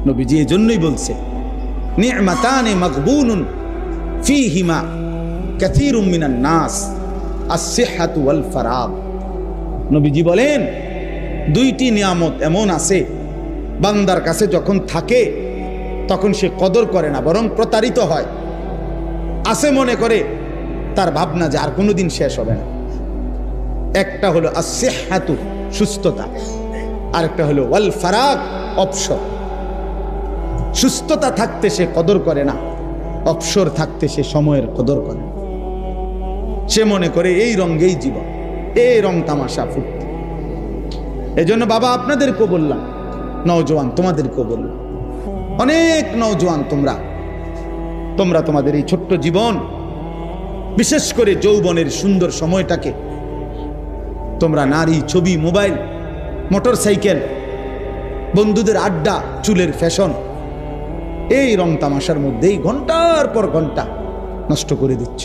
নবীজি এজন্যই বলছে নি'মাতানে মাগবুনুন ফীহিমা কাসীরুম মিনান নাস আস-সিহহাতু ওয়াল ফারাগ। নবীজি বলেন দুইটি নিয়ামত এমন আছে বান্দার কাছে যখন থাকে তখন সে কদর করে না, বরং প্রতারিত হয়। আছে মনে করে তার ভাবনা যে আর কোনোদিন শেষ হবে না। একটা হলো আস-সিহহাতু সুস্থতা, আরেকটা হলো ওয়াল ফারাগ অবসর। সুস্থতা থাকতে সে কদর করে না, অবসর থাকতে সে সময়ের কদর করে। সে মনে করে এই রঙেই জীবন, এই রং তামাশা ফুটতে। এজন্য বাবা আপনাদেরকেও বললাম, নওজোয়ান তোমাদেরকেও বললাম, অনেক নওজোয়ান তোমরা তোমাদের এই ছোট্ট জীবন, বিশেষ করে যৌবনের সুন্দর সময়টাকে তোমরা নারী, ছবি, মোবাইল, মোটর সাইকেল, বন্ধুদের আড্ডা, চুলের ফ্যাশন, এই রং তামাশার মধ্যেই ঘন্টার পর ঘন্টা নষ্ট করে দিচ্ছ।